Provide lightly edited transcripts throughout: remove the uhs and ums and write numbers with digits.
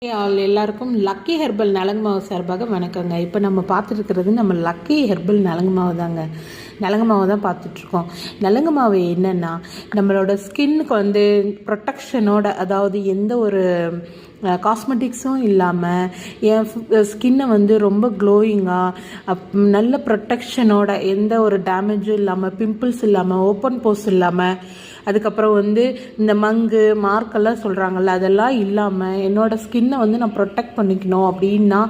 எல்லாருக்கும் lucky herbal நலங்கு மாவு சார்பாக வணக்கங்க. இப்போ நம்ம பார்த்துருக்கிறது நம்ம லக்கி ஹெர்பல் நலங்கு மாவு தாங்க. நலங்கு மாவு தான் பார்த்துட்ருக்கோம். நலங்கு மாவு என்னென்னா நம்மளோட ஸ்கின்னுக்கு வந்து ப்ரொட்டெக்ஷனோட, அதாவது எந்த ஒரு காஸ்மெட்டிக்ஸும் இல்லாமல் என் ஸ்கின்னை வந்து ரொம்ப க்ளோயிங்காக நல்ல ப்ரொட்டெக்ஷனோட, எந்த ஒரு டேமேஜும் இல்லாமல், பிம்பிள்ஸ் இல்லாமல், ஓப்பன் போஸ் இல்லாமல், அதுக்கப்புறம் வந்து இந்த மங்கு மார்க்கெல்லாம் சொல்கிறாங்கல்ல, அதெல்லாம் இல்லாமல் என்னோடய ஸ்கின்னை வந்து நான் ப்ரொடெக்ட் பண்ணிக்கணும் அப்படின்னா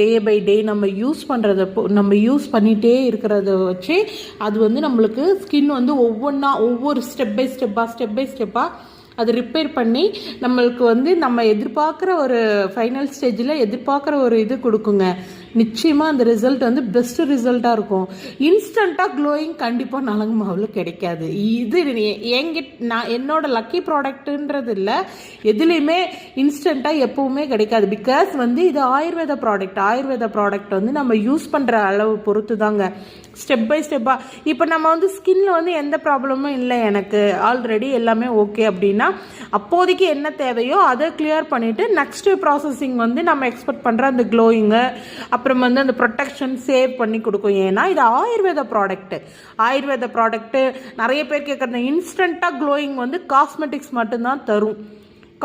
டே பை டே நம்ம யூஸ் பண்ணுறத நம்ம யூஸ் பண்ணிகிட்டே இருக்கிறத வச்சு அது வந்து நம்மளுக்கு ஸ்கின் வந்து ஒவ்வொரு ஸ்டெப் பை ஸ்டெப்பாக அது ரிப்பேர் பண்ணி நம்மளுக்கு வந்து நம்ம எதிர்பார்க்குற ஒரு ஃபைனல் ஸ்டேஜில் எதிர்பார்க்குற ஒரு இது கொடுக்குங்க. நிச்சயமாக அந்த ரிசல்ட் வந்து பெஸ்ட்டு ரிசல்ட்டாக இருக்கும். இன்ஸ்டண்ட்டாக க்ளோயிங் கண்டிப்பாக நலங்கு மாவில் கிடைக்காது. இது என்னோட லக்கி ப்ராடக்ட்டுன்றது இல்லை, எதுலேயுமே இன்ஸ்டண்ட்டாக எப்போவுமே கிடைக்காது. பிகாஸ் வந்து இது ஆயுர்வேத ப்ராடக்ட் வந்து நம்ம யூஸ் பண்ணுற அளவு பொறுத்து தாங்க. ஸ்டெப் பை ஸ்டெப்பாக இப்போ நம்ம வந்து ஸ்கின்ல வந்து எந்த ப்ராப்ளமும் இல்லை, எனக்கு ஆல்ரெடி எல்லாமே ஓகே அப்படின்னா அப்போதைக்கு என்ன தேவையோ அதை கிளியர் பண்ணிவிட்டு நெக்ஸ்ட்டு ப்ராசஸிங் வந்து நம்ம எக்ஸ்பெக்ட் பண்ணுற அந்த க்ளோயிங்கு, அப்புறம் வந்து அந்த ப்ரொடெக்ஷன் சேவ் பண்ணி கொடுக்கும். ஏன்னா இது ஆயுர்வேத ப்ராடக்ட்டு நிறைய பேர் கேட்குறது இன்ஸ்டண்ட்டாக க்ளோயிங் வந்து காஸ்மெட்டிக்ஸ் மட்டும்தான் தரும்.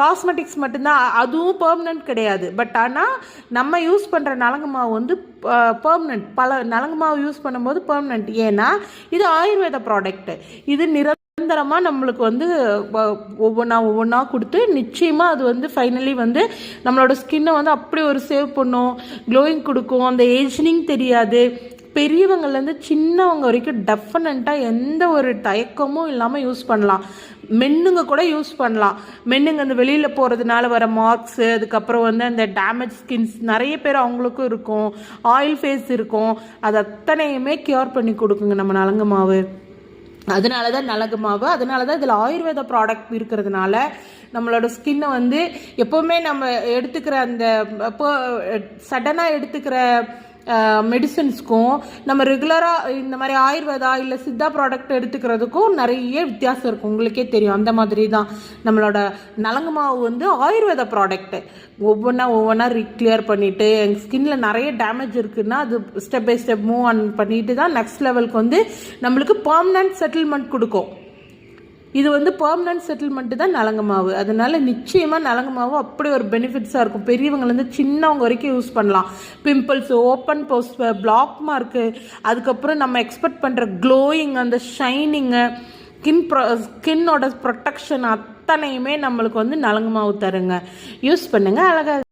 காஸ்மெட்டிக்ஸ் மட்டும்தான், அதுவும் பெர்மனன்ட் கிடையாது. பட் ஆனால் நம்ம யூஸ் பண்ணுற நலங்கு மாவு வந்து பெர்மனன்ட். பல நலங்கு மாவு யூஸ் பண்ணும்போது பெர்மனன்ட். ஏன்னா இது ஆயுர்வேத ப்ராடக்ட்டு. இது நிரந்தரமாக நம்மளுக்கு வந்து ஒவ்வொன்றா கொடுத்து நிச்சயமாக அது வந்து ஃபைனலி வந்து நம்மளோட ஸ்கின்னை வந்து அப்படி ஒரு சேவ் பண்ணும், க்ளோயிங் கொடுக்கும். அந்த ஏஜ்னிங் தெரியாது. பெரியவங்கள்லேருந்து சின்னவங்க வரைக்கும் டெஃபினட்டாக எந்த ஒரு தயக்கமும் இல்லாமல் யூஸ் பண்ணலாம். மென்னுங்க கூட யூஸ் பண்ணலாம். மென்னுங்க அந்த வெளியில் போகிறதுனால வர மார்க்ஸு, அதுக்கப்புறம் வந்து அந்த டேமேஜ் ஸ்கின்ஸ் நிறைய பேர் அவங்களுக்கும் இருக்கும், ஆயில் ஃபேஸ் இருக்கும், அது அத்தனையுமே கியூர் பண்ணி கொடுக்குங்க நம்ம நலங்கு மாவு. அதனால தான் நலங்கு மாவு, அதனால தான் இதில் ஆயுர்வேத ப்ராடக்ட் இருக்கிறதுனால நம்மளோட ஸ்கின்னை வந்து எப்போவுமே நம்ம எடுத்துக்கிற அந்த சடனாக எடுத்துக்கிற மெடிசன்ஸ்க்கும் நம்ம ரெகுலராக இந்த மாதிரி ஆயுர்வேதா இல்லை சித்தா ப்ராடக்ட் எடுத்துக்கிறதுக்கும் நிறைய வித்தியாசம் இருக்கும். உங்களுக்கே தெரியும். அந்த மாதிரி தான் நம்மளோட நலங்கு மாவு வந்து ஆயுர்வேத ப்ராடக்ட்டு. ஒவ்வொன்றா கிளியர் பண்ணிவிட்டு எங்கள் ஸ்கின்னில் நிறைய டேமேஜ் இருக்குதுன்னா அது step by step move on பண்ணிட்டு தான் நெக்ஸ்ட் லெவலுக்கு வந்து நம்மளுக்கு பர்மனன்ட் செட்டில்மெண்ட் கொடுக்கும். இது வந்து பெர்மனன்ட் செட்டில்மெண்ட்டு தான் நலங்கு மாவு. அதனால நிச்சயமாக நலங்கு மாவு அப்படி ஒரு பெனிஃபிட்ஸாக இருக்கும். பெரியவங்கலேருந்து சின்னவங்க வரைக்கும் யூஸ் பண்ணலாம். Pimples, open pores, black mark, அதுக்கப்புறம் நம்ம எக்ஸ்பெக்ட் பண்ணுற க்ளோயிங், அந்த ஷைனிங்கு, ஸ்கின்னோட ப்ரொட்டெக்ஷன் அத்தனையுமே நம்மளுக்கு வந்து நலங்கு மாவு தருங்க. யூஸ் பண்ணுங்கள். அழகாக